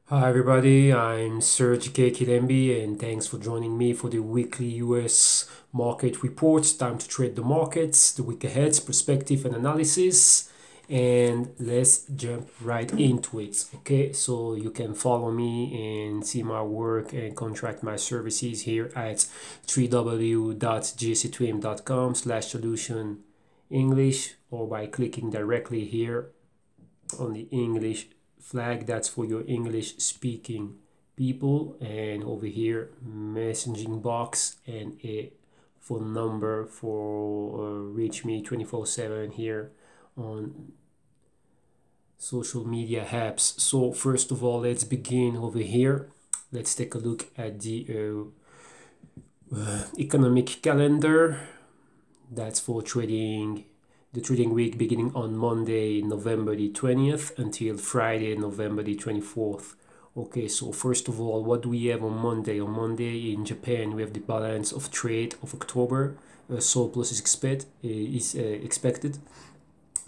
Hi everybody, I'm Serge K. Kilembi and thanks for joining me for the weekly US market report. Time to trade the markets, the week ahead, perspective and analysis. And let's jump right into it. Okay, so you can follow me and see my work and contract my services here at www.gsc2m.com/solution English or by clicking directly here on the English flag. That's for your English speaking people. And over here, messaging box and a phone number for reach me 24/7 here on social media apps. So first of all, let's begin over here. Let's take a look at the economic calendar. That's for trading, the trading week beginning on Monday, November the 20th until Friday, November the 24th. Okay, so first of all, what do we have on Monday? On Monday in Japan, we have the balance of trade of October. Surplus is expected.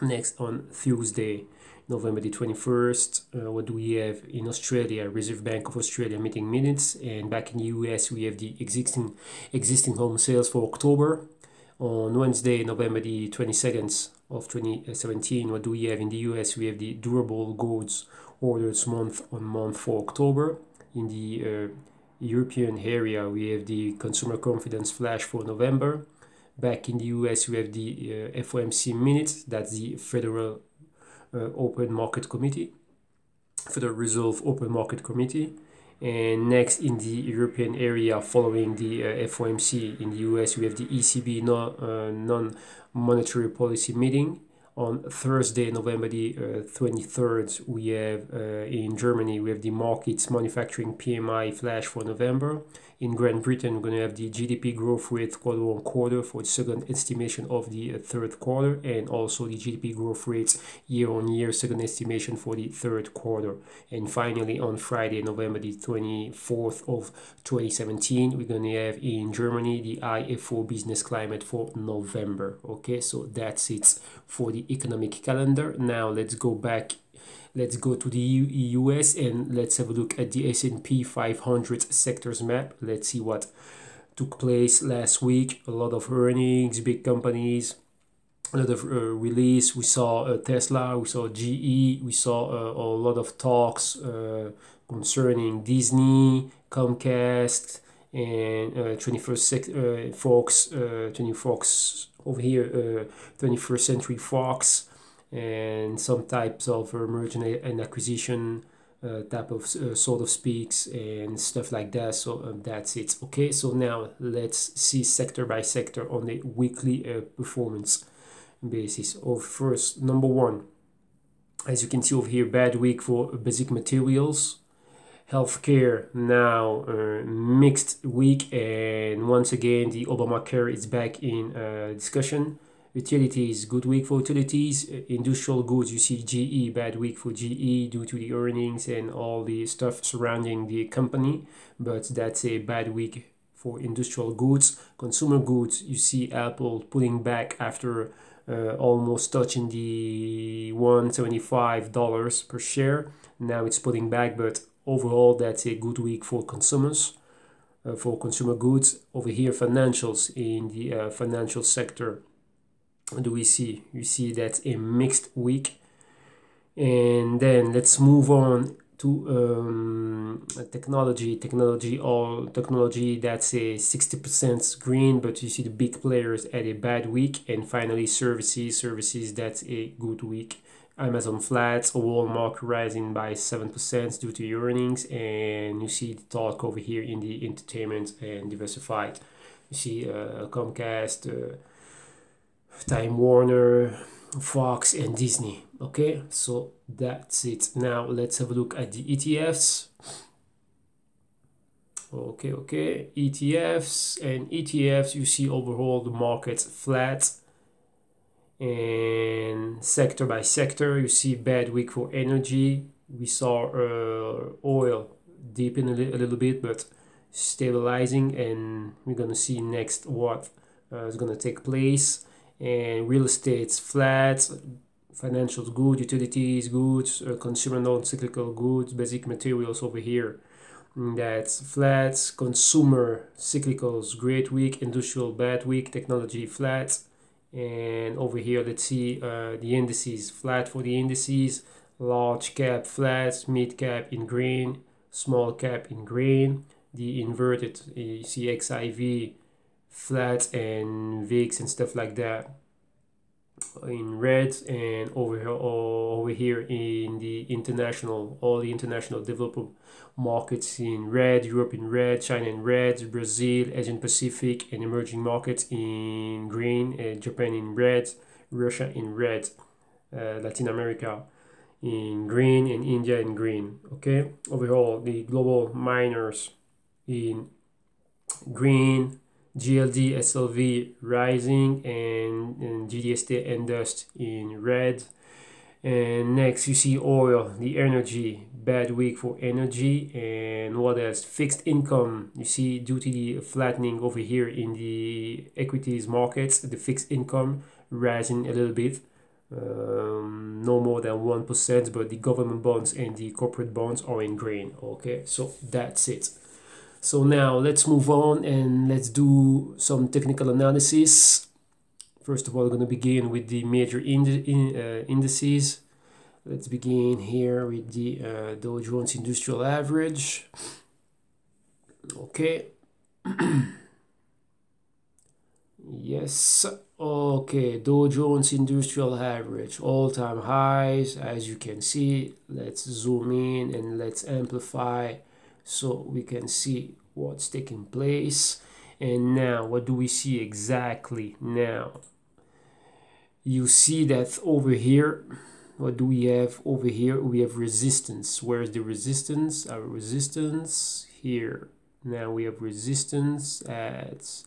Next, on Tuesday, November the 21st, what do we have in Australia? Reserve Bank of Australia meeting minutes. And back in the US, we have the existing home sales for October. On Wednesday, November the 22nd of 2017, what do we have in the US? We have the durable goods orders month on month for October. In the European area, we have the consumer confidence flash for November. Back in the US, we have the FOMC minutes. That's the Federal Open Market Committee, Federal Reserve Open Market Committee. And next in the European area, following the FOMC in the US, we have the ECB non-monetary policy meeting. On Thursday, November the 23rd, we have in Germany, we have the markets manufacturing PMI flash for November. In Great Britain, we're going to have the GDP growth rate quarter on quarter for the second estimation of the third quarter, and also the GDP growth rates year on year, second estimation for the third quarter. And finally, on Friday, November the 24th of 2017, we're going to have in Germany the IFO business climate for November. Okay, so that's it for the economic calendar. Now let's go back. Let's go to the US and let's have a look at the S&P 500 sectors map. Let's see what took place last week. A lot of earnings, big companies, a lot of release. We saw Tesla, we saw GE, we saw a lot of talks concerning Disney, Comcast, and 20 Fox over here, 21st Century Fox, and some types of merger and acquisition type of sort of speaks and stuff like that. So that's it. Okay, so now let's see sector by sector on the weekly performance basis. Of first, number one, as you can see over here, bad week for basic materials. Healthcare now mixed week, and once again the Obamacare is back in discussion. Utilities, good week for utilities. Industrial goods, you see GE, bad week for GE due to the earnings and all the stuff surrounding the company, but that's a bad week for industrial goods. Consumer goods, you see Apple pulling back after almost touching the $175 per share. Now it's pulling back, but overall that's a good week for consumers, for consumer goods. Over here, financials, in the financial sector, what do we see? You see that's a mixed week. And then let's move on to technology. Technology, that's a 60% green, but you see the big players had a bad week. And finally, services, that's a good week. Amazon flat, Walmart rising by 7% due to earnings, and you see the talk over here in the entertainment and diversified. You see Comcast, Time Warner, Fox, and Disney. Okay, so that's it. Now let's have a look at the ETFs. Okay, ETFs, you see overall the market flat. And sector by sector, you see bad week for energy. We saw oil deepen a little bit, but stabilizing, and we're gonna see next what is gonna take place. And real estate's flat, financials good, utilities goods, consumer non-cyclical goods, basic materials over here. That's flat, consumer cyclicals great week, industrial bad week, technology flat. And over here, let's see the indices flat for the indices, large cap flat, mid cap in green, small cap in green. The inverted, you see XIV flat and VIX and stuff like that in red, and over here in the international, all the international developed markets in red, Europe in red, China in red, Brazil, Asian Pacific and emerging markets in green, Japan in red, Russia in red, Latin America in green, and India in green. Okay, overall the global miners in green, GLD, SLV rising, and GDST and Dust in red. And next you see oil, the energy, bad week for energy. And what else? Fixed income, you see due to the flattening over here in the equities markets, the fixed income rising a little bit, no more than 1%, but the government bonds and the corporate bonds are in green. Okay, so that's it. So now let's move on and let's do some technical analysis. First of all, we're going to begin with the major indices. Let's begin here with the Dow Jones Industrial Average. Okay. Yes. Okay, Dow Jones Industrial Average, all-time highs, as you can see. Let's zoom in and let's amplify so we can see what's taking place. And now, what do we see exactly now? You see that over here, what do we have over here? We have resistance. Where is the resistance? Our resistance here. Now we have resistance at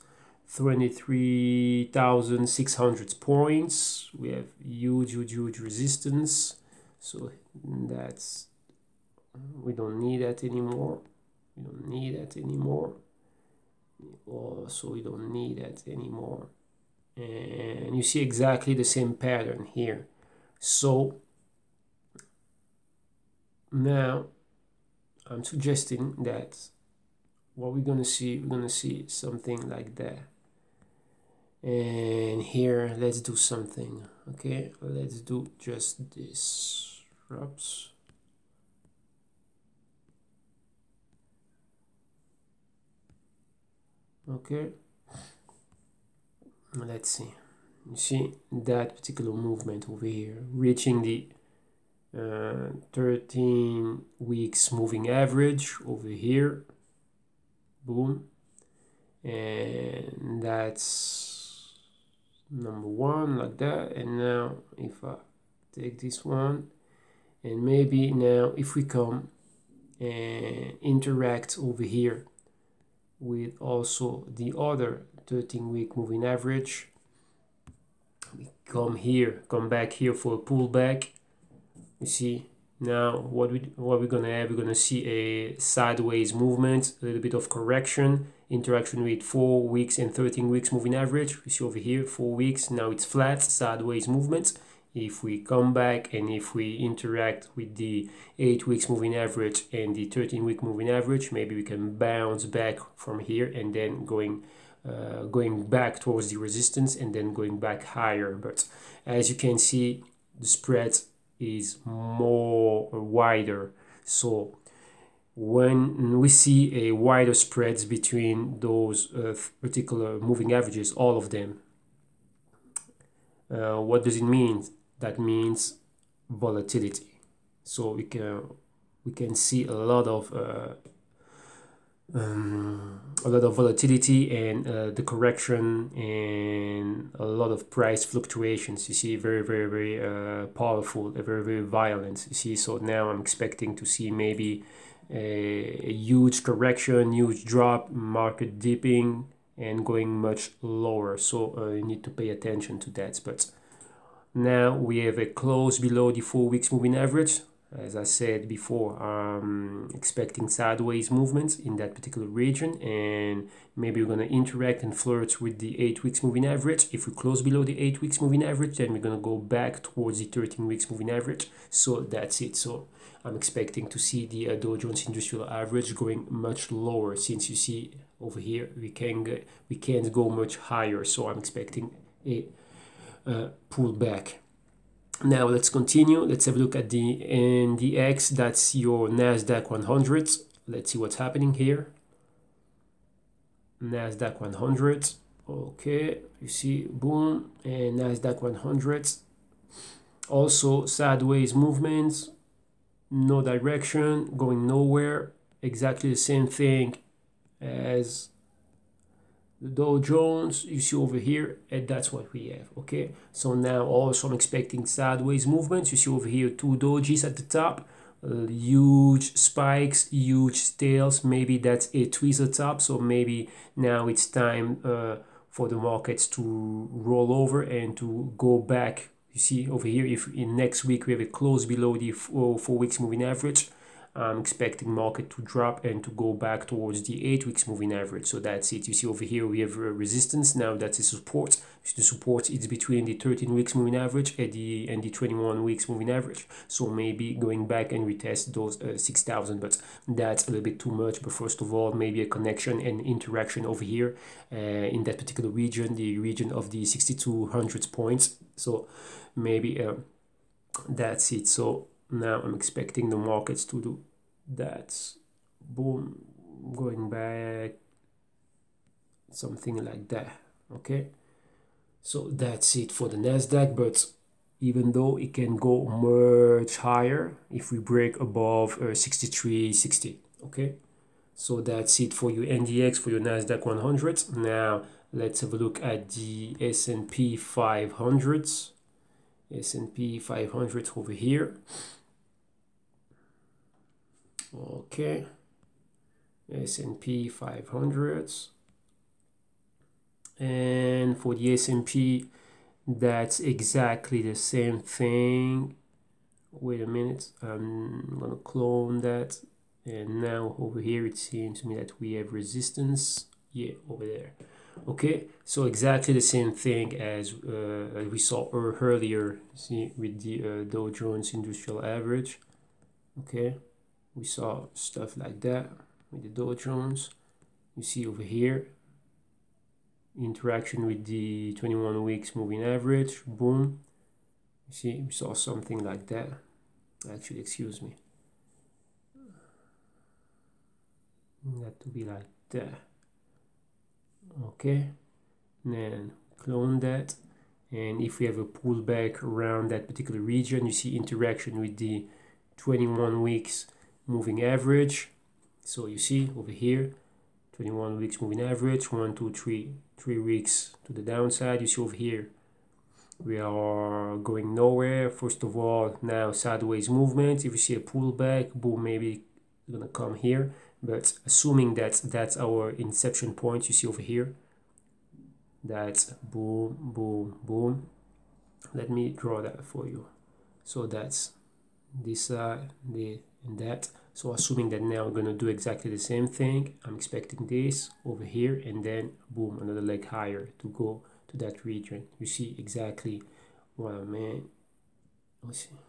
23,600 points. We have huge resistance. So that's, we don't need that anymore. We don't need that anymore. So we don't need that anymore. And you see exactly the same pattern here. So now I'm suggesting that what we're gonna see something like that. And here, let's do something. Okay, let's do just this. Oops. Okay, let's see. You see that particular movement over here reaching the 13 weeks moving average over here. Boom. And that's number one, like that. And now if I take this one, and maybe now if we come and interact over here with also the other 13-week moving average, we come back here for a pullback. You see now what we're gonna have, we're gonna see a sideways movement, a little bit of correction, interaction with 4 weeks and 13 weeks moving average. We see over here 4 weeks, now it's flat, sideways movement. If we come back and if we interact with the 8 weeks moving average and the 13-week moving average, maybe we can bounce back from here and then going back towards the resistance and then going back higher. But as you can see, the spread is more wider. So when we see a wider spreads between those particular moving averages, all of them, what does it mean? That means volatility. So we can see a lot of volatility and the correction and a lot of price fluctuations. You see, very powerful, very violent. You see, so now I'm expecting to see maybe a huge correction, huge drop, market dipping and going much lower. So you need to pay attention to that. But now we have a close below the 4 weeks moving average. As I said before, expecting sideways movements in that particular region, and maybe we're going to interact and flirt with the 8 weeks moving average. If we close below the 8 weeks moving average, then we're going to go back towards the 13 weeks moving average. So that's it. So I'm expecting to see the Dow Jones Industrial Average going much lower, since you see over here we can't go much higher. So I'm expecting a pullback. Now let's continue. Let's have a look at the NDX. That's your Nasdaq 100. Let's see what's happening here. Nasdaq 100. Okay, you see, boom, and Nasdaq 100. Also sideways movements, no direction, going nowhere. Exactly the same thing as the Dow Jones you see over here, and that's what we have. Okay, so now also I'm expecting sideways movements. You see over here two dojis at the top, huge spikes, huge tails. Maybe that's a tweezer top, so maybe now it's time for the markets to roll over and to go back. You see over here, if in next week we have a close below the 4 weeks moving average, I'm expecting market to drop and to go back towards the 8 weeks moving average. So that's it. You see over here we have resistance. Now that's a support. The support is between the 13 weeks moving average and the 21 weeks moving average. So maybe going back and retest those 6,000, but that's a little bit too much. But first of all, maybe a connection and interaction over here in that particular region, the region of the 6,200 points. So maybe that's it. So now I'm expecting the markets to do that. Boom, going back, something like that. Okay, so that's it for the Nasdaq. But even though it can go much higher if we break above 63.60. Okay, so that's it for your NDX, for your Nasdaq 100. Now let's have a look at the S&P 500. S&P 500 over here. Okay, S&P 500, and for the S&P, that's exactly the same thing. Wait a minute, I'm gonna clone that, and now over here it seems to me that we have resistance. Yeah, over there. Okay, so exactly the same thing as we saw earlier, see, with the Dow Jones Industrial Average. Okay, we saw stuff like that with the Dow Jones. You see over here, interaction with the 21 weeks moving average, boom. You see, we saw something like that. Actually, excuse me. That to be like that. Okay, then clone that. And if we have a pullback around that particular region, you see interaction with the 21 weeks moving average. So you see over here, 21 weeks moving average, 1, 2, 3 weeks to the downside. You see over here we are going nowhere. First of all, now sideways movement. If you see a pullback, boom, maybe it's gonna come here. But assuming that that's our inception point, you see over here, that's boom, boom, boom. Let me draw that for you. So that's this side, and that. So assuming that now we're going to do exactly the same thing, I'm expecting this over here, and then boom, another leg higher to go to that region. You see exactly what I meant.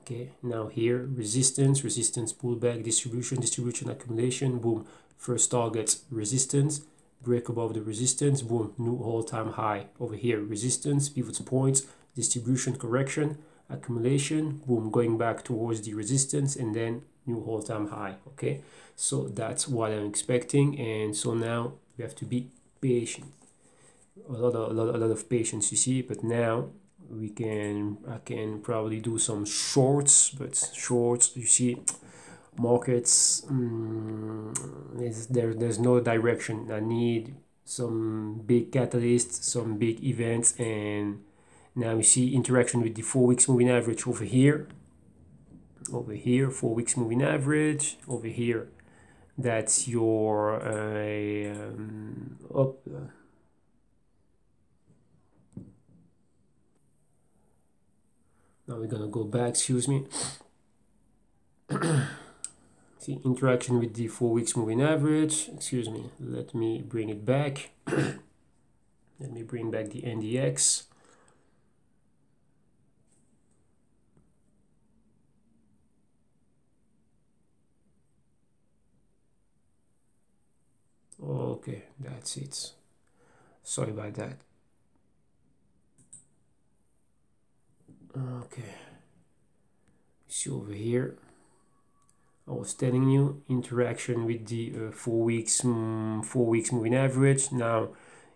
Okay, now here, resistance, pullback, distribution, accumulation, boom, first target, resistance, break above the resistance, boom, new all-time high. Over here, resistance, pivot points, distribution, correction, accumulation, boom, going back towards the resistance, and then new all-time high. Okay, so that's what I'm expecting, and so now we have to be patient. A lot of patience, you see. But now I can probably do some shorts, but shorts, you see, markets, there's no direction. I need some big catalysts, some big events, and now you see interaction with the 4 weeks moving average over here, 4 weeks moving average over here. That's your up. Now we're gonna go back, excuse me. See, interaction with the 4 weeks moving average. Excuse me, let me bring it back. Let me bring back the NDX. Okay, that's it. Sorry about that. Okay, see over here, I was telling you interaction with the 4 weeks moving average. Now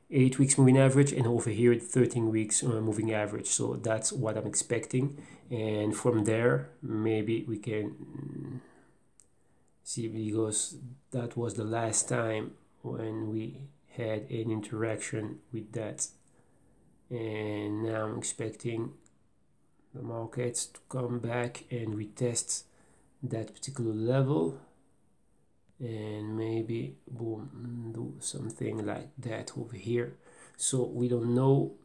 8 weeks moving average, and over here 13 weeks moving average. So that's what I'm expecting, and from there maybe we can see, because that was the last time when we had an interaction with that, and now I'm expecting the markets to come back and retest that particular level, and maybe boom, do something like that over here. So we don't know.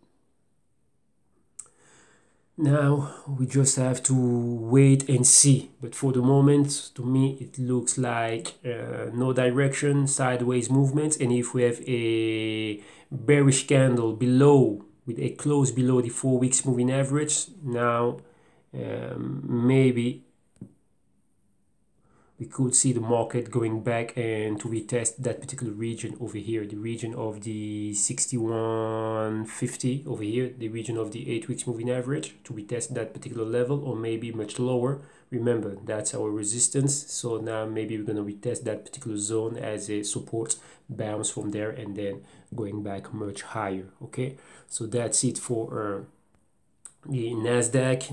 Now we just have to wait and see, but for the moment to me it looks like no direction, sideways movements, and if we have a bearish candle below, with a close below the 4 weeks moving average, now maybe we could see the market going back and to retest that particular region over here, the region of the 6150 over here, the region of the 8 weeks moving average, to retest that particular level, or maybe much lower. Remember, that's our resistance, so now maybe we're going to retest that particular zone as a support, bounce from there, and then going back much higher. Okay, so that's it for the Nasdaq.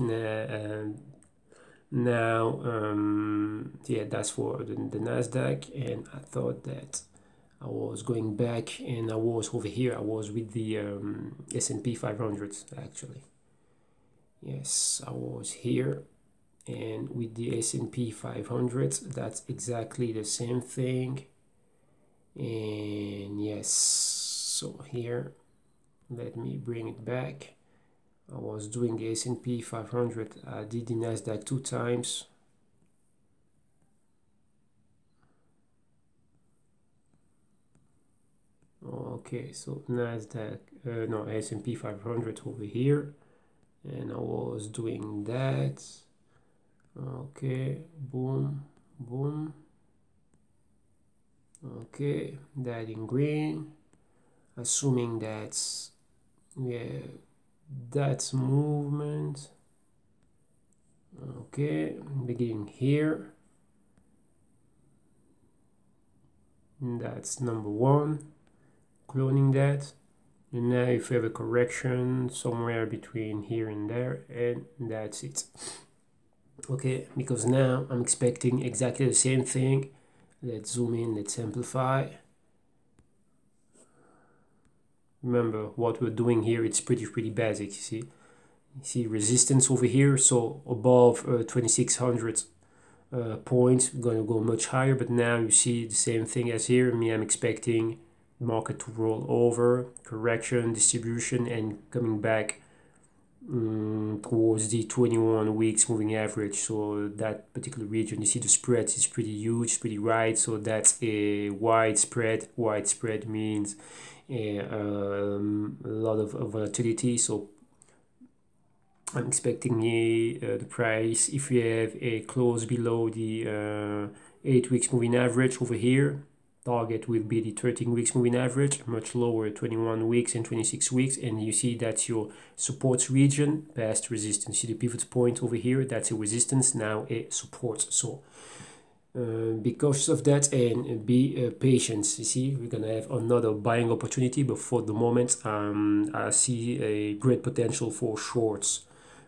Now yeah, that's for the Nasdaq, and I thought that I was going back, and I was over here, I was with the S&P 500 actually. Yes, I was here, and with the S&P 500, that's exactly the same thing. And yes, so here, let me bring it back. I was doing the S&P 500. I did the Nasdaq 2 times. Okay, so Nasdaq, no, S&P 500 over here, and I was doing that. Okay, boom, boom. Okay, that in green, assuming that's, yeah, that's movement. Okay, beginning here, that's number one, cloning that, and now if we have a correction somewhere between here and there, and that's it. Okay, because now I'm expecting exactly the same thing. Let's zoom in, let's amplify. Remember, what we're doing here, it's pretty basic. You see resistance over here, so above 2600 points, we're going to go much higher, but now you see the same thing as here. I'm expecting the market to roll over, correction, distribution, and coming back towards the 21 weeks moving average. So that particular region, you see the spread is pretty huge, pretty wide, so that's a wide spread. Wide spread means a lot of volatility, so I'm expecting the price, if we have a close below the 8 weeks moving average over here, target will be the 13 weeks moving average, much lower 21 weeks and 26 weeks, and you see that's your support region, past resistance. See the pivot point over here, that's a resistance, now a support. So be cautious of that and be patient. You see, we're gonna have another buying opportunity, but for the moment I see a great potential for shorts.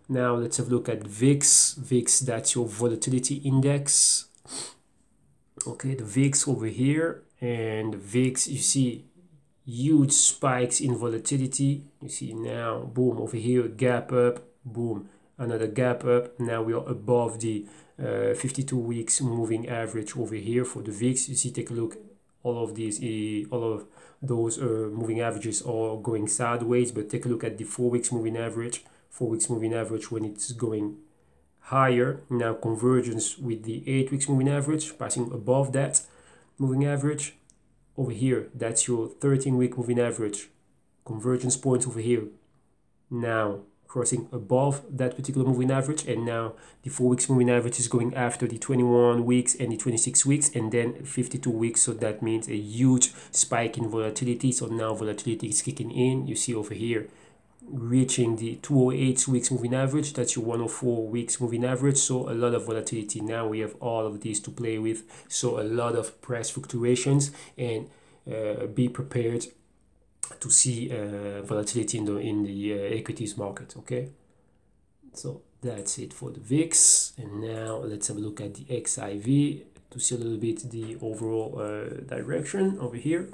Now let's have a look at VIX. VIX, that's your volatility index. Okay, the VIX over here, and the VIX, you see huge spikes in volatility. You see now, boom, over here, gap up, boom, another gap up. Now we are above the 52 weeks moving average over here for the VIX. You see, take a look, all of those moving averages are going sideways, but take a look at the 4 weeks moving average. 4 weeks moving average, when it's going higher. Now convergence with the 8 weeks moving average, passing above that moving average. Over here, that's your 13-week moving average. Convergence point over here. Now crossing above that particular moving average, and now the 4 weeks moving average is going after the 21 weeks and the 26 weeks and then 52 weeks. So that means a huge spike in volatility. So now volatility is kicking in. You see over here reaching the 208 weeks moving average. That's your 104 weeks moving average. So a lot of volatility. Now we have all of these to play with, so a lot of price fluctuations, and be prepared to see volatility in the equities market. Okay, so that's it for the VIX, and now let's have a look at the XIV to see a little bit the overall direction over here.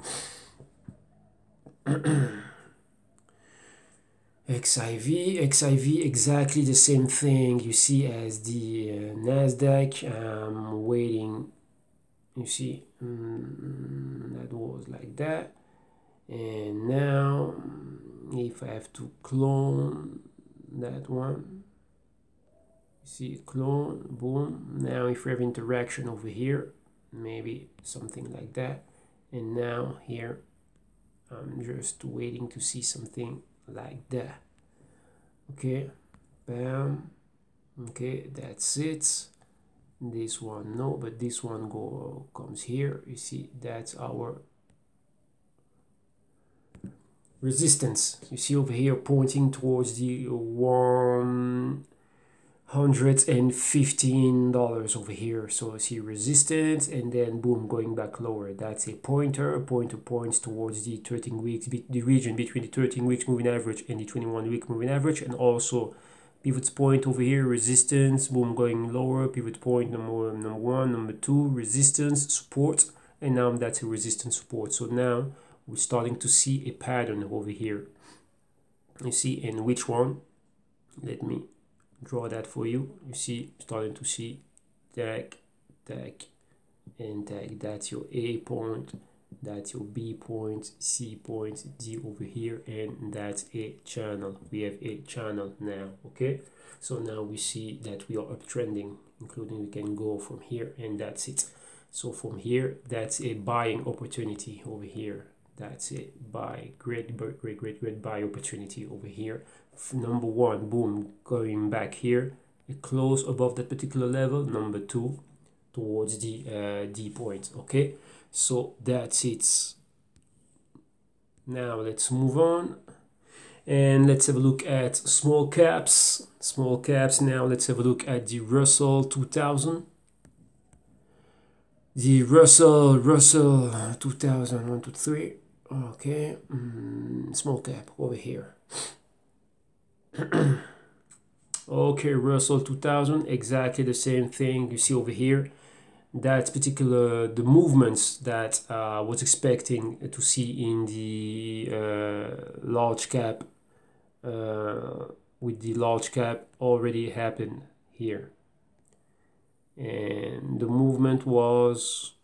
XIV, exactly the same thing you see as the Nasdaq. Waiting, you see, that was like that. And now if I have to clone that one, you see, clone, boom. Now if we have interaction over here, maybe something like that. And now here I'm just waiting to see something like that. Okay, bam. Okay, that's it. This one no, but this one comes here. You see, that's our resistance. You see over here pointing towards the $115 over here. So I see resistance, and then boom, going back lower. That's a pointer. A pointer points towards the 13 weeks, the region between the 13 weeks moving average and the 21-week moving average, and also pivots point over here, resistance, boom, going lower. Pivot point number one, number two, resistance, support, and now that's a resistance support. So now we're starting to see a pattern over here. You see, and which one? Let me draw that for you. You see, starting to see tag, tag, and tag. That's your A point, that's your B point, C point, D over here, and that's a channel. We have a channel now. Okay, so now we see that we are uptrending, including we can go from here, and that's it. So from here, that's a buying opportunity over here. That's a buy, great buy opportunity over here. Number one, boom, going back here, a close above that particular level. Number two, towards the D point. Okay, so that's it. Now let's move on, and let's have a look at small caps. Small caps. Now let's have a look at the Russell 2000. The Russell 2000, 1, 2, 3. Okay, small cap over here. Okay, Russell 2000, exactly the same thing you see over here. That's particular the movements that I was expecting to see in the large cap, with the large cap already happened here, and the movement was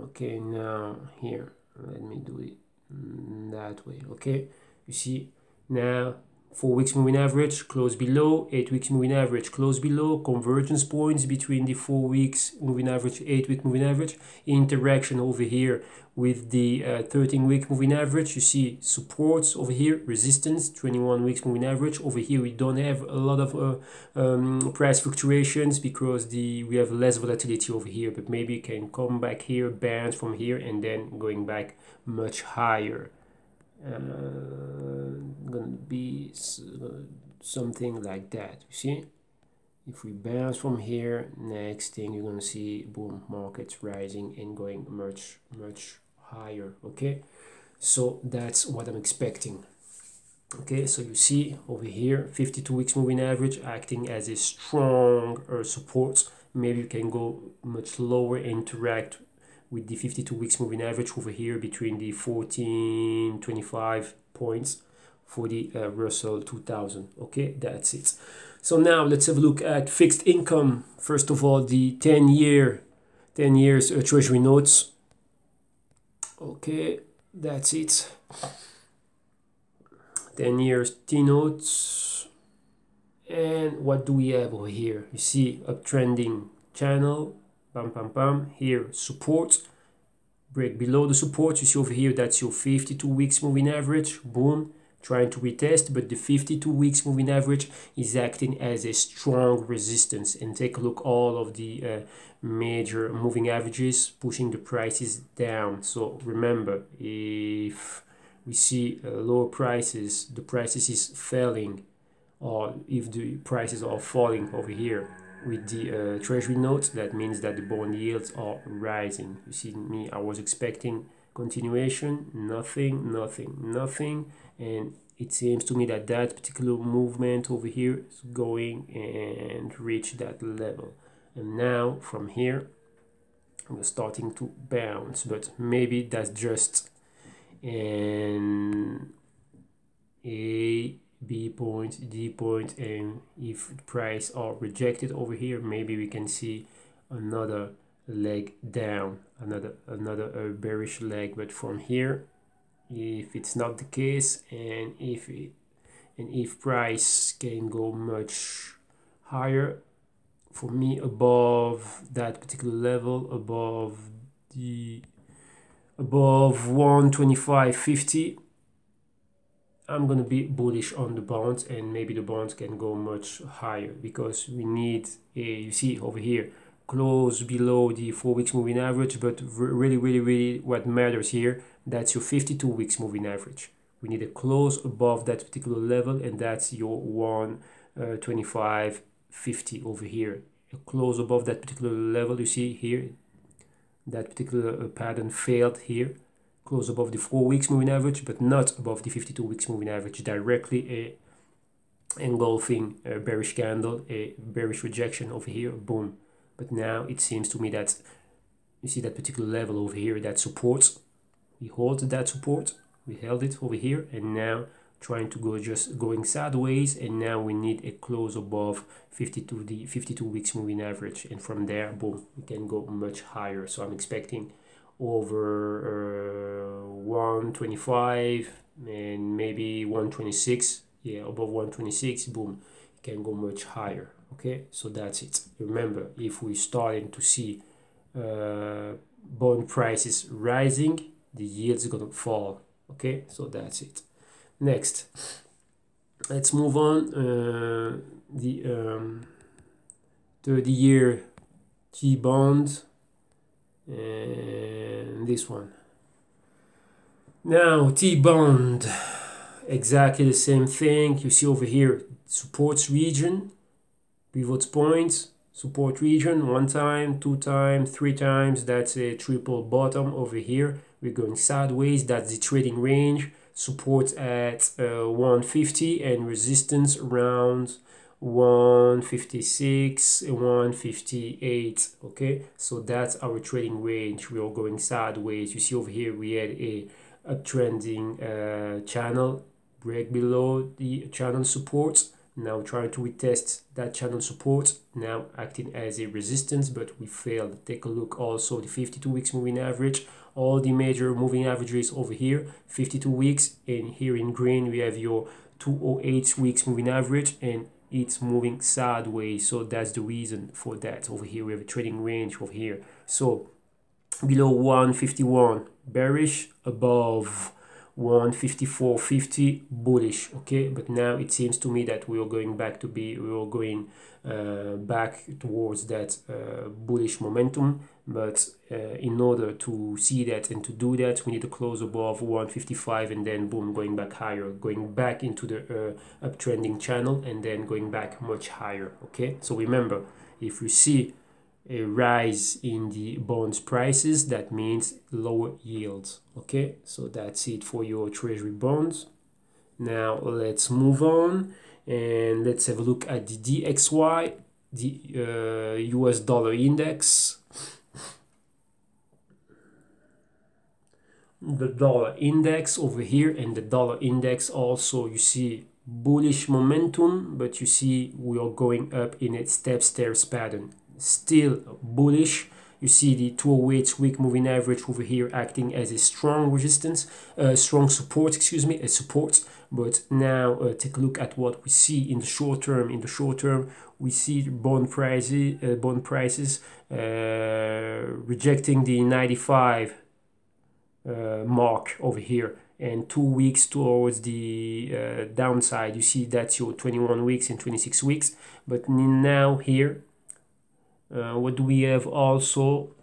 okay. Now here, let me do it that way. Okay, you see, now 4 weeks moving average close below, 8 weeks moving average close below, convergence points between the 4 weeks moving average, 8-week moving average, interaction over here with the 13-week moving average. You see supports over here, resistance, 21 weeks moving average. Over here we don't have a lot of price fluctuations because we have less volatility over here, but maybe you can come back here, bounce from here, and then going back much higher. Gonna be something like that. You see, if we bounce from here, next thing you're gonna see, boom, markets rising and going much higher. Okay, so that's what I'm expecting. Okay, so you see over here 52 weeks moving average acting as a strong support. Maybe you can go much lower, interact with the 52 weeks moving average over here between the 1425 points for the Russell 2000. Okay, that's it. So now let's have a look at fixed income. First of all, the 10 years treasury notes. Okay, that's it. 10 years T notes, And what do we have over here? You see uptrending channel, bam bam bam. Here support, break below the support. You see over here, that's your 52 weeks moving average. Boom, trying to retest, but the 52 weeks moving average is acting as a strong resistance. And take a look, all of the major moving averages pushing the prices down. So remember, if we see lower prices, the prices is falling, or if the prices are falling over here with the treasury notes, that means that the bond yields are rising. You see me, I was expecting continuation, nothing, and it seems to me that that particular movement over here is going and reach that level. And now from here we're starting to bounce, but maybe that's just an A, B point, D point, and if price are rejected over here, maybe we can see another leg down, another bearish leg. But from here, if it's not the case, and if price can go much higher, for me, above that particular level, above 125.50, I'm going to be bullish on the bonds, and maybe the bonds can go much higher, because we need a, you see over here, close below the 4 weeks moving average. But really what matters here, that's your 52 weeks moving average. We need a close above that particular level, and that's your 125.50 over here. A close above that particular level. You see here, that particular pattern failed here. Close above the 4 weeks moving average, but not above the 52 weeks moving average. Directly engulfing a bearish candle, a bearish rejection over here, boom. But now it seems to me that you see that particular level over here, that supports. We hold that support, we held it over here, and now trying to go, just going sideways, and now we need a close above the 52 weeks moving average, and from there, boom, we can go much higher. So I'm expecting over 125 and maybe 126. Yeah, above 126, boom, it can go much higher. Okay, so that's it. Remember, if we're starting to see bond prices rising, the yields are gonna fall. Okay, so that's it. Next, let's move on. The 30-year T-bond, and this one. Now T-bond, exactly the same thing. You see over here, supports region, pivot points, support region, 1 time, 2 times, 3 times. That's a triple bottom over here. We're going sideways. That's the trading range. Support at 150 and resistance around 156, 158. Okay, so that's our trading range. We are going sideways. You see over here we had a uptrending channel, break below the channel support. Now trying to retest that channel support, now acting as a resistance, but we failed. Take a look also the 52 weeks moving average, all the major moving averages over here, 52 weeks, and here in green we have your 208 weeks moving average, and it's moving sideways. So that's the reason for that. Over here we have a trading range over here. So below 151 bearish, above 154.50 bullish. Okay, but now it seems to me that we are going back towards that bullish momentum. But in order to see that and to do that, we need to close above 155, and then boom, going back higher, going back into the uptrending channel, and then going back much higher. Okay, so remember, if you see a rise in the bonds prices, that means lower yields. Okay, so that's it for your treasury bonds. Now let's move on and let's have a look at the DXY, the US dollar index. The dollar index over here, and the dollar index also, you see bullish momentum, but you see we are going up in a stairs pattern. Still bullish, You see the 208 week moving average over here acting as a strong resistance, strong support, excuse me, a support. But now take a look at what we see in the short term. In the short term, we see bond prices rejecting the 95 mark over here, and 2 weeks towards the downside. You see that's your 21 weeks and 26 weeks. But now here, what do we have also?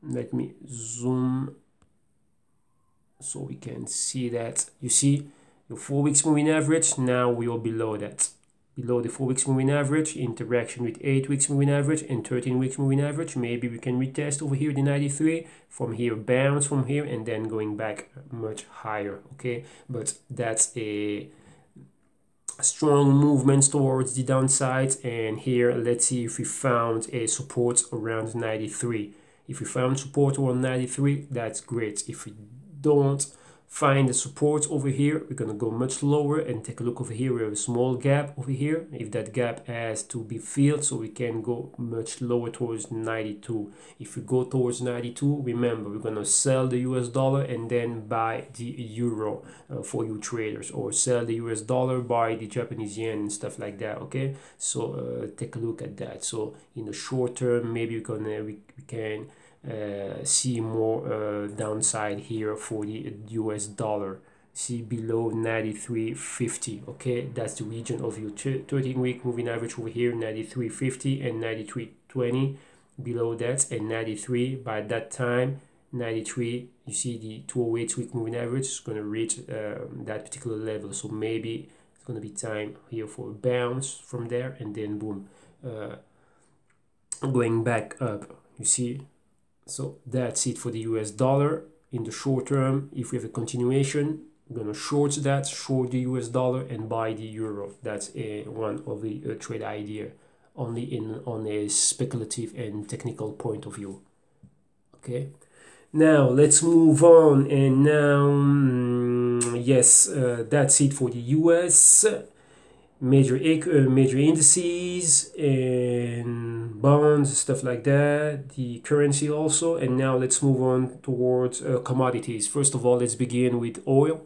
Let me zoom so we can see that. You see your 4 weeks moving average, now we are below that, below the 4 weeks moving average, interaction with 8 weeks moving average and 13 weeks moving average. Maybe we can retest over here the 93, from here bounce from here, and then going back much higher. Okay, but that's a strong movements towards the downside. And here, let's see if we found a support around 93. If we found support around 93, that's great. If we don't find the support over here, we're gonna go much lower and take a look over here. We have a small gap over here. If that gap has to be filled, so we can go much lower towards 92. If we go towards 92, remember, we're gonna sell the US dollar and then buy the euro for you traders, or sell the US dollar, buy the Japanese yen and stuff like that. Okay, so take a look at that. So in the short term, maybe we can see more downside here for the US dollar. See below 93.50. Okay, that's the region of your 13-week moving average over here, 93.50 and 93.20 below that, and 93 by that time. 93, you see the 208 week moving average is going to reach that particular level. So maybe it's going to be time here for a bounce from there, and then boom, going back up. You see. So that's it for the US dollar. In the short term, if we have a continuation, we're going to short that, short the US dollar and buy the euro. That's one of the trade idea, only on a speculative and technical point of view. Okay, now let's move on. And now, yes, that's it for the US. Major indices and bonds, stuff like that, the currency also. And now let's move on towards commodities. First of all, let's begin with oil.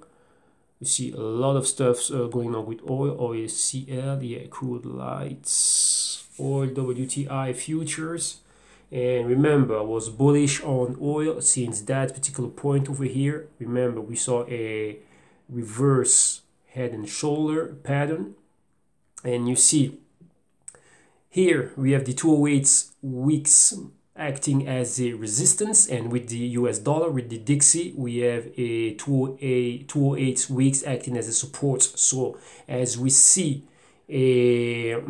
You see a lot of stuff going on with oil CL, yeah, crude lights, oil WTI futures. And remember, I was bullish on oil since that particular point over here. Remember, we saw a reverse head and shoulder pattern. And you see here we have the 208 weeks acting as a resistance, and with the US dollar, with the Dixie, we have a 208 weeks acting as a support. So as we see if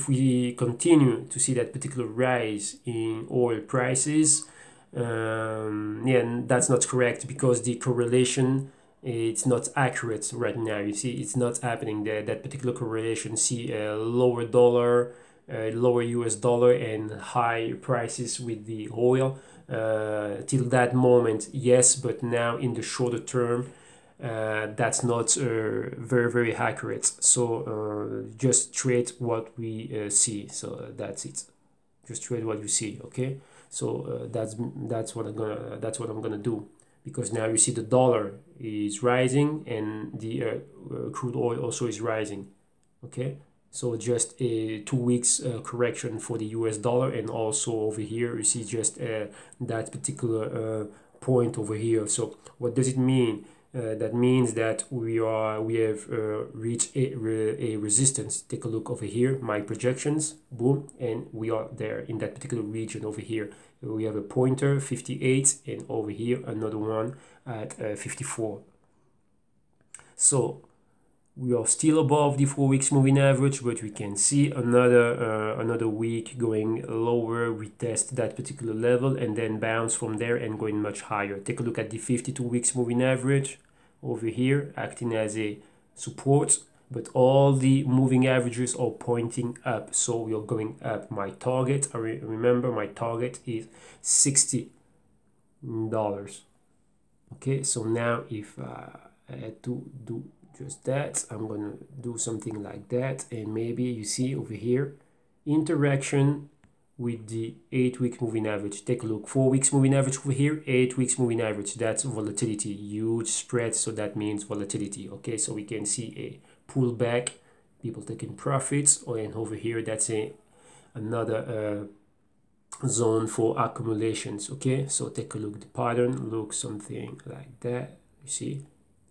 we continue to see that particular rise in oil prices, yeah, that's not correct, because the correlation, it's not accurate right now. You see, it's not happening there, that particular correlation. See a lower dollar, lower US dollar and high prices with the oil till that moment, yes, but now in the shorter term, that's not very accurate. So just trade what we see. So that's it, just trade what you see. Okay, so that's what I'm gonna do, because now you see the dollar is rising and the crude oil also is rising. Okay, so just a 2 weeks correction for the US dollar, and also over here you see just that particular point over here. So what does it mean? That means that we have reached a resistance. Take a look over here, my projections, boom, and we are there in that particular region over here. We have a pointer 58, and over here another one at 54. So we are still above the 4 weeks moving average, but we can see another week going lower. We test that particular level and then bounce from there and going much higher. Take a look at the 52 weeks moving average over here, acting as a support, but all the moving averages are pointing up, so we are going up. My target, remember, my target is $60. Okay, so now if I had to do just that, I'm gonna do something like that, and maybe you see over here interaction with the 8-week moving average. Take a look. 4 weeks moving average over here, 8 weeks moving average. That's volatility. Huge spread, so that means volatility. Okay, so we can see a pullback, people taking profits. And over here, that's another zone for accumulations. Okay, so take a look. The pattern looks something like that. You see,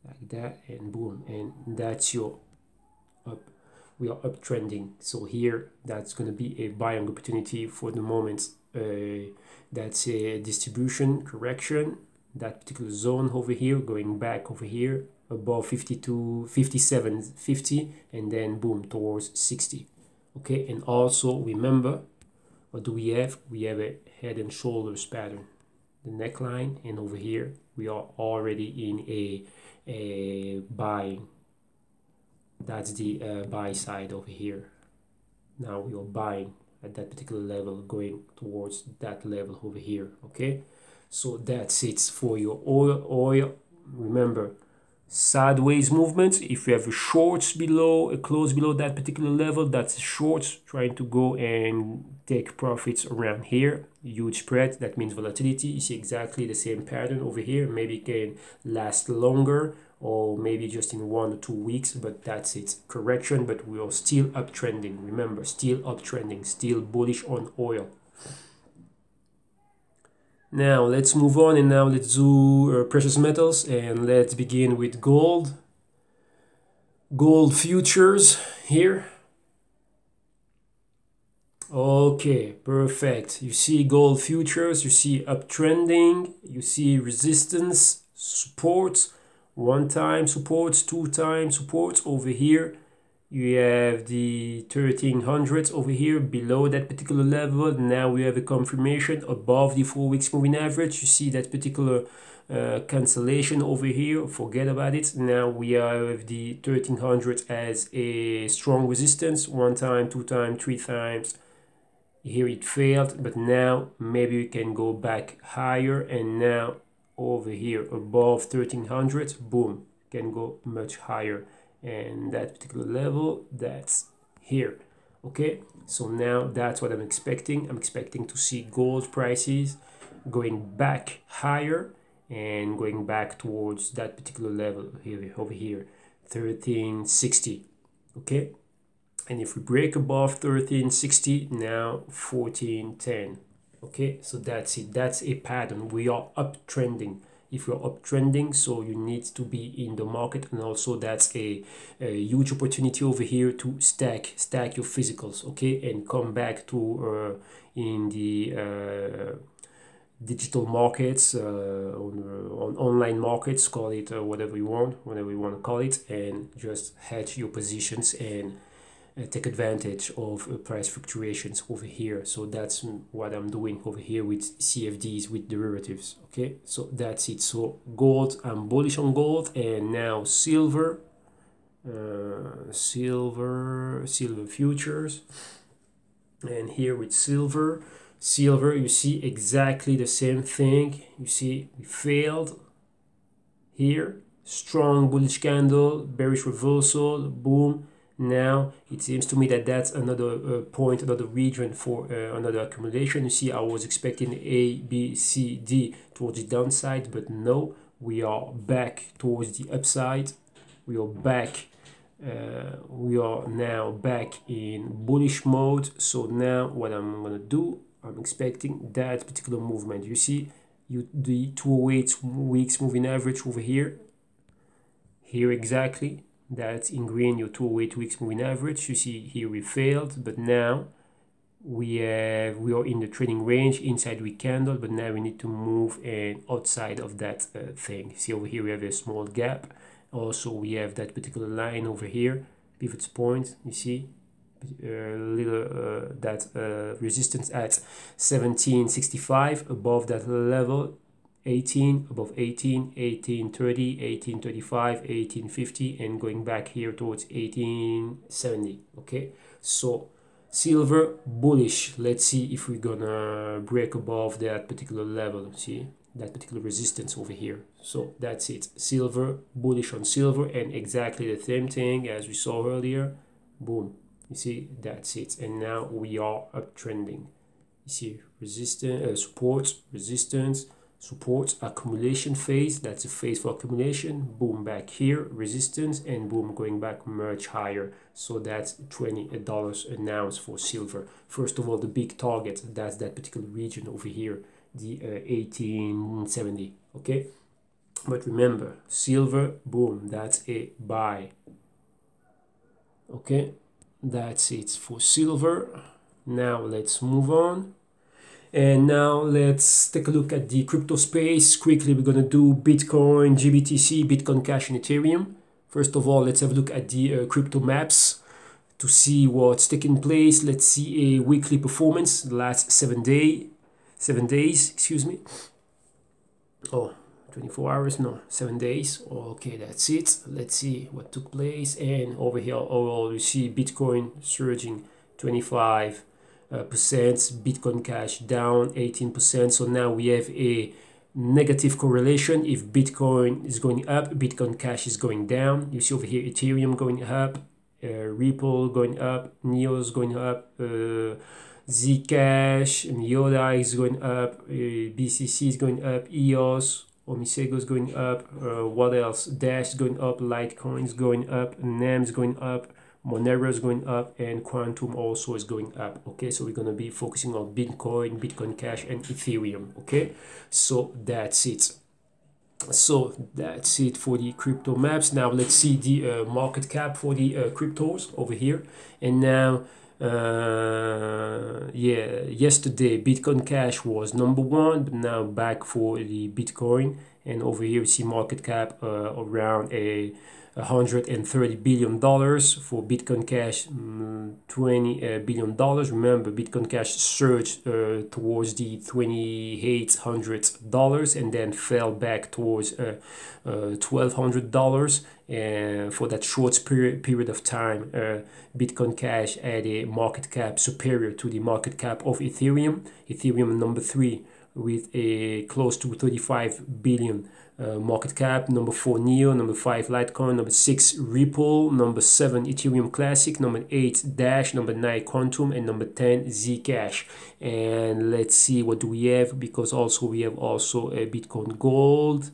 like that, and boom, and that's your up. We are uptrending, so here that's going to be a buying opportunity for the moment. That's a distribution correction, that particular zone over here, going back over here above 52, 57, 50, and then boom towards 60. Okay, and also remember, what do we have? We have a head and shoulders pattern, the neckline, and over here we are already in a buying. That's the buy side over here. Now we are buying at that particular level, going towards that level over here. Okay, so that's it for your oil. Remember, sideways movements. If you have a shorts below, a close below that particular level, that's shorts trying to go and take profits around here. Huge spread, that means volatility. You see exactly the same pattern over here. Maybe it can last longer, or maybe just in 1 or 2 weeks, but that's it. Correction, but we are still uptrending. Remember, still uptrending, still bullish on oil. Now let's move on, and now let's do precious metals, and let's begin with gold. Gold futures here. Okay, perfect. You see gold futures, you see uptrending, you see resistance, support, 1 time supports, 2 time supports over here. You have the 1300s over here below that particular level. Now we have a confirmation above the 4 weeks moving average. You see that particular cancellation over here. Forget about it. Now we have the 1300 as a strong resistance. 1 time, 2 time, 3 times. Here it failed, but now maybe we can go back higher, and now over here above 1300, boom, can go much higher, and that particular level, that's here. Okay, so now that's what I'm expecting. I'm expecting to see gold prices going back higher and going back towards that particular level here, over here, 1360. Okay, and if we break above 1360, now 1410. Okay, so that's it. That's a pattern. We are uptrending. If you're uptrending, so you need to be in the market, and also that's a huge opportunity over here to stack your physicals. Okay, and come back to in the digital markets, on online markets, call it whatever you want to call it, and just hedge your positions and take advantage of price fluctuations over here. So that's what I'm doing over here with CFDs, with derivatives. Okay, so that's it. So gold, I'm bullish on gold. And now silver, silver futures. And here with silver, you see exactly the same thing. You see we failed here, strong bullish candle, bearish reversal, boom. Now it seems to me that that's another point, another region for another accumulation. You see, I was expecting A, B, C, D towards the downside, but no, we are back towards the upside. We are back. We are now back in bullish mode. So now what I'm gonna do, I'm expecting that particular movement. You see, the 208 weeks moving average over here. Here exactly. That's in green, your 208 weeks moving average. You see here we failed, but now we are in the trading range inside week candle, but now we need to move and outside of that thing. See over here we have a small gap. Also we have that particular line over here, pivot point. You see that resistance at 1765 above that level. 18 above 18, 1830, 1835, 1850, and going back here towards 1870. Okay, so silver bullish. Let's see if we're gonna break above that particular level. See that particular resistance over here. So that's it. Silver bullish on silver, and exactly the same thing as we saw earlier. Boom, You see, that's it. And now we are uptrending. You see resistance, support, resistance, support, accumulation phase. That's a phase for accumulation. Boom, back here, resistance, and boom, going back much higher. So that's $20 an ounce for silver. First of all, the big target, that's that particular region over here, the 1870. Okay, but remember, silver, boom, that's a buy. Okay, that's it for silver. Now let's move on. And now let's take a look at the crypto space. Quickly, we're going to do Bitcoin, GBTC, Bitcoin Cash, and Ethereum. First of all, let's have a look at the crypto maps to see what's taking place. Let's see a weekly performance, the last 7 days, excuse me. Oh, 24 hours, no, 7 days. Okay, that's it. Let's see what took place. And over here, overall, you see Bitcoin surging 25%, Bitcoin Cash down 18%. So now we have a negative correlation. If Bitcoin is going up, Bitcoin Cash is going down. You see over here Ethereum going up, Ripple going up, Neos going up, Zcash and Yoda is going up, BCC is going up, EOS, Omisego is going up, what else? Dash is going up, Litecoin is going up, NAM is going up, Monero is going up, and Quantum also is going up. Okay, so we're going to be focusing on Bitcoin, Bitcoin Cash, and Ethereum. Okay, so that's it. So that's it for the crypto maps. Now let's see the market cap for the cryptos over here. And now yesterday Bitcoin Cash was number one, but now back for the Bitcoin. And over here we see market cap around $130 billion. For Bitcoin Cash, $20 billion. Remember, Bitcoin Cash surged towards the $2,800 and then fell back towards $1,200. And for that short period of time, Bitcoin Cash had a market cap superior to the market cap of Ethereum. Ethereum number 3 with a close to 35 billion market cap. Number 4 Neo, number 5 Litecoin, number 6 Ripple, number 7 Ethereum Classic, number 8 Dash, number 9 Quantum, and number 10 Zcash. And let's see what do we have, because also we have also a Bitcoin Gold.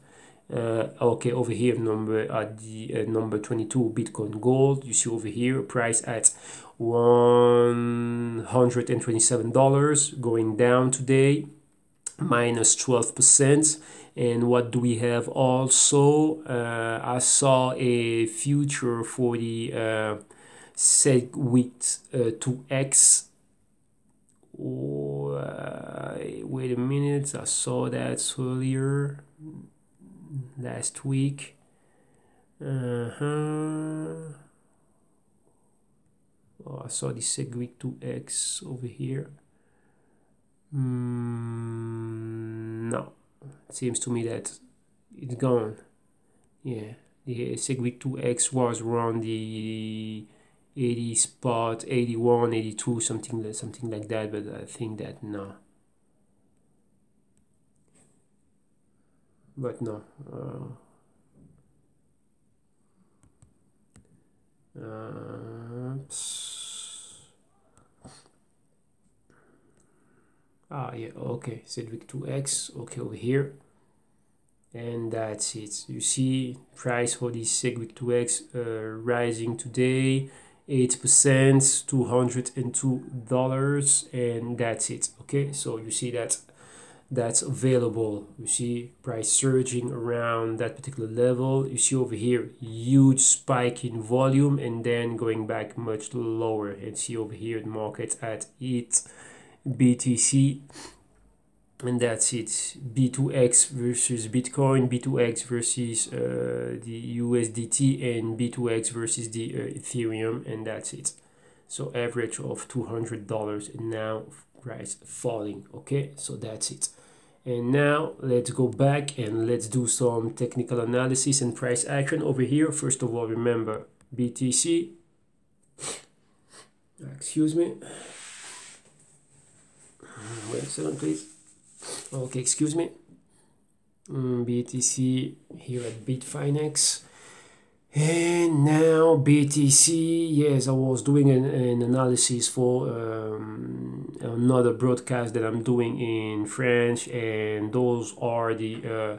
Okay, over here number 22 Bitcoin Gold. You see over here price at $127, going down today, minus 12%. And what do we have also? I saw a future for the SegWit 2X. Wait a minute, I saw that earlier last week. Oh, I saw the SegWit 2X over here. No, it seems to me that it's gone. Yeah, the SegWit 2X was around the 80 spot, 81, 82, something like that, but I think that no. But no. Yeah, okay, SegWit 2X, okay, over here. And that's it. You see price for the SegWit 2X rising today 8%, $202, and that's it. Okay, so you see that that's available. You see price surging around that particular level. You see over here huge spike in volume and then going back much lower, and see over here the market at ETH BTC. And that's it. B2X versus Bitcoin, B2X versus the USDT, and B2X versus the Ethereum, and that's it. So average of $200, and now price falling. Okay, so that's it. And now let's go back and let's do some technical analysis and price action over here. First of all, remember BTC. Excuse me. Wait a second, please. Okay, excuse me. BTC here at Bitfinex. And now BTC, yes, I was doing an analysis for another broadcast that I'm doing in French, and those are the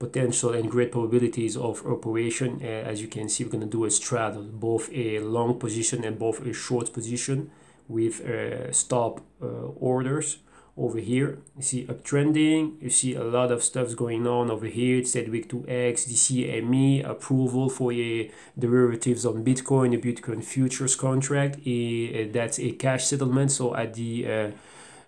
potential and great probabilities of operation. As you can see, we're going to do a straddle, both a long position and both a short position with stop orders. Over here you see uptrending, you see a lot of stuff's going on over here. It's Sedgwick 2X, DCME approval for a derivatives on Bitcoin, a Bitcoin futures contract. That's a cash settlement, so at the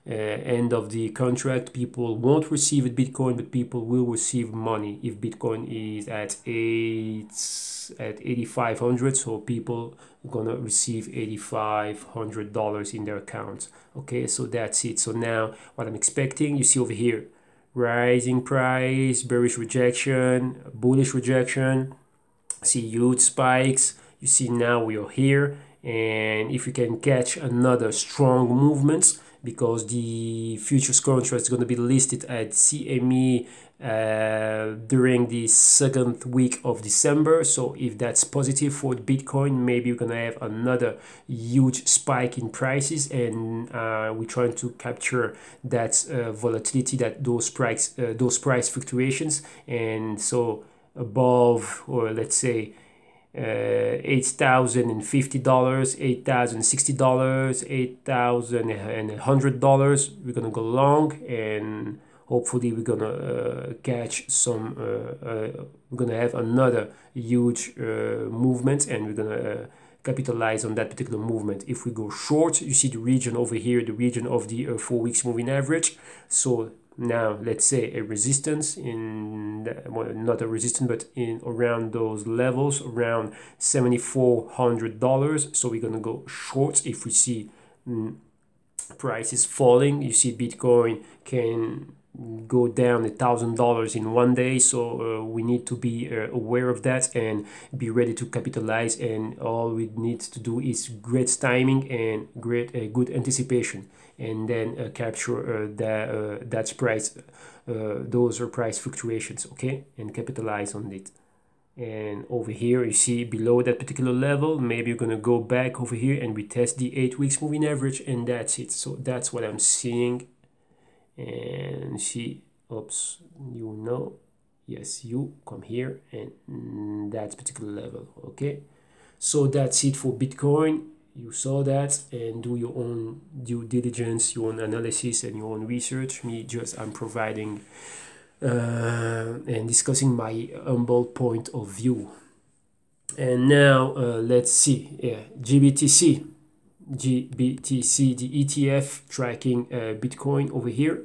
end of the contract, people won't receive a Bitcoin, but people will receive money if Bitcoin is at 8,500. So people are gonna receive $8,500 in their accounts. Okay, so that's it. So now what I'm expecting, you see over here, rising price, bearish rejection, bullish rejection. See huge spikes. You see now we are here, and if we can catch another strong movements, because the futures contract is going to be listed at CME during the second week of December. So if that's positive for Bitcoin, maybe we're going to have another huge spike in prices, and we're trying to capture that volatility, that those price fluctuations. And so above, or let's say $8,050, $8,060, $8,100. We're gonna go long, and hopefully we're gonna catch some. We're gonna have another huge movement, and we're gonna capitalize on that particular movement. If we go short, you see the region over here, the region of the 4 weeks moving average. So now let's say a resistance in, well, not a resistance, but in around those levels, around $7,400. So we're gonna go short if we see prices falling. You see Bitcoin can go down $1,000 in one day, so we need to be aware of that and be ready to capitalize. And all we need to do is great timing and good anticipation, and then capture that price, those are price fluctuations, okay, and capitalize on it. And over here you see below that particular level, maybe you're gonna go back over here and retest the 8 weeks moving average, and that's it. So that's what I'm seeing. And see, oops, you know, yes, you come here, and that particular level, okay. So that's it for Bitcoin. You saw that, and do your own due diligence, your own analysis, and your own research. Me, just I'm providing and discussing my humble point of view. And now let's see, yeah, GBTC, the ETF tracking Bitcoin over here.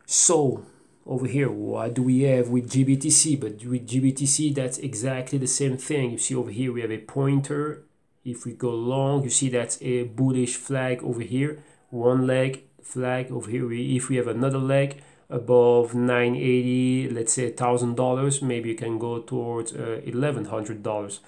So over here, what do we have with GBTC? But with GBTC, that's exactly the same thing. You see over here, we have a pointer. If we go long, you see that's a bullish flag over here. One leg flag over here. If we have another leg above 980, let's say $1,000, maybe you can go towards $1,100,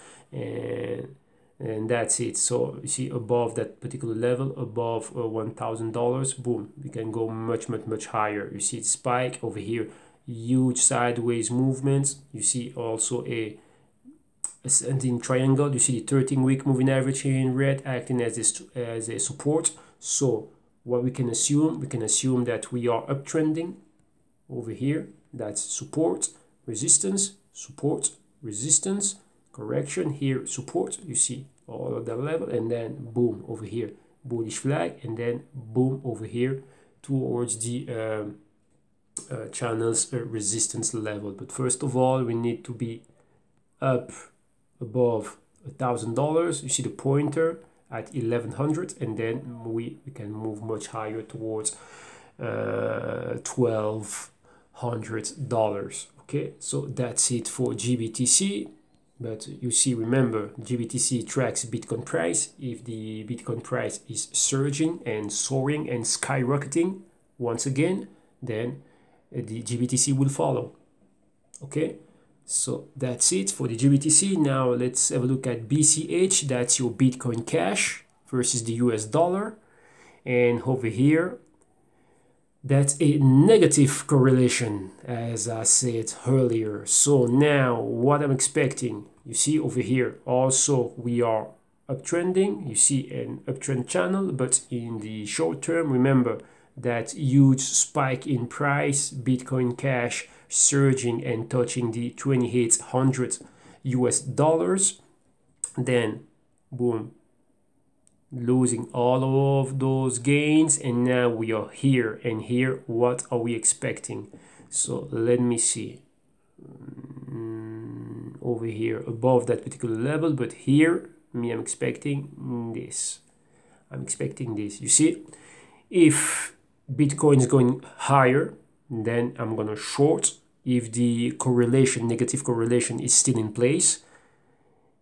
and that's it. So you see above that particular level, above $1,000, boom, we can go much higher. You see the spike over here, huge sideways movements. You see also a ascending triangle. You see the 13-week moving average here in red acting as a support. So what we can assume that we are uptrending over here. That's support, resistance, correction here, support. You see all of that level, and then boom over here, bullish flag, and then boom over here towards the channel's resistance level. But first of all, we need to be up above $1,000. You see the pointer at 1,100, and then we can move much higher towards $1,200. Okay, so that's it for GBTC. But you see, remember, GBTC tracks Bitcoin price. If the Bitcoin price is surging and soaring and skyrocketing once again, then the GBTC will follow. Okay, so that's it for the GBTC. Now let's have a look at BCH. That's your Bitcoin Cash versus the US dollar. And over here, that's a negative correlation, as I said earlier. So now what I'm expecting, You see over here also we are uptrending. You see an uptrend channel, but in the short term, remember that huge spike in price, Bitcoin Cash surging and touching the 2,800 US dollars, then boom, losing all of those gains, and now we are here. And here, what are we expecting? So let me see. Over here above that particular level, but here I'm expecting this. You see, if Bitcoin is going higher, then I'm gonna short. If the correlation, negative correlation, is still in place,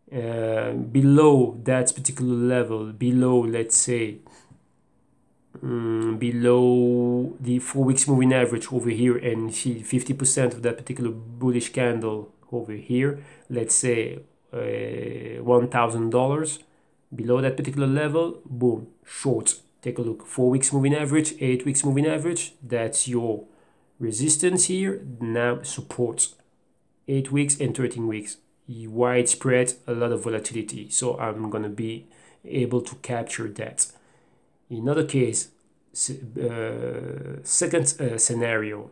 below that particular level, below, let's say, below the 4 weeks moving average over here, and see 50% of that particular bullish candle over here, let's say $1,000, below that particular level, boom, short. Take a look, 4 weeks moving average, 8 weeks moving average, that's your resistance here. Now support, 8 weeks and 13 weeks, widespread, a lot of volatility, so I'm gonna be able to capture that. In another case, second scenario,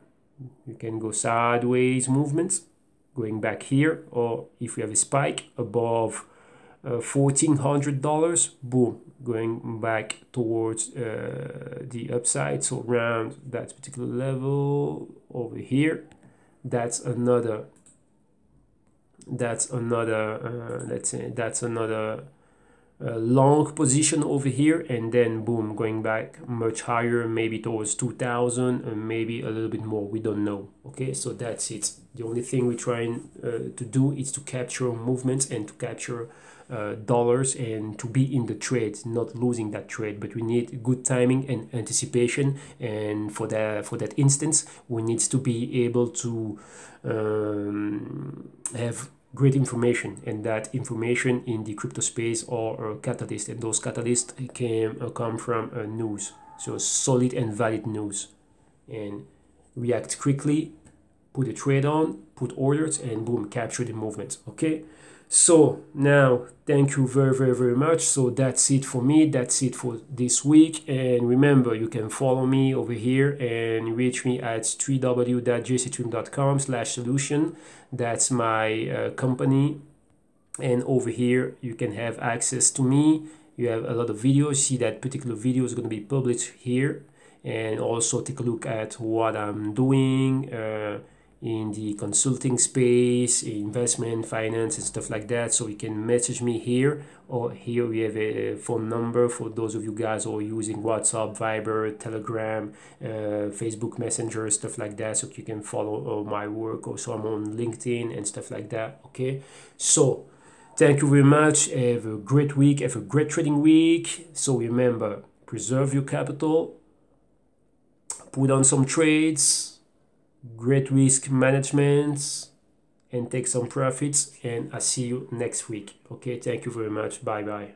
you can go sideways movements, going back here, or if we have a spike above $1,400, boom, going back towards the upside, so around that particular level over here. That's another let's say that's another long position over here, and then boom, going back much higher, maybe towards 2,000 and maybe a little bit more, we don't know. Okay, so that's it. The only thing we're trying to do is to capture movements and to capture dollars and to be in the trade, not losing that trade. But we need good timing and anticipation, and for that instance we need to be able to have great information, and that information in the crypto space or catalyst, and those catalysts can come from news, so solid and valid news, and react quickly, put a trade on, put orders, and boom, capture the movement. Okay, so now thank you very much. So that's it for me, that's it for this week, and remember, you can follow me over here and reach me at www.jctrim.com/solution. That's my company, and over here you can have access to me. You have a lot of videos. See, that particular video is going to be published here, and also take a look at what I'm doing in the consulting space, investment, finance, and stuff like that. So you can message me here, or here we have a phone number for those of you guys who are using WhatsApp, Viber, Telegram, Facebook Messenger, stuff like that, so you can follow my work. Also, I'm on LinkedIn and stuff like that. Okay, so thank you very much. Have a great week, have a great trading week. So remember, preserve your capital, put on some trades, great risk management, and take some profits, and I'll see you next week. Okay, thank you very much. Bye bye.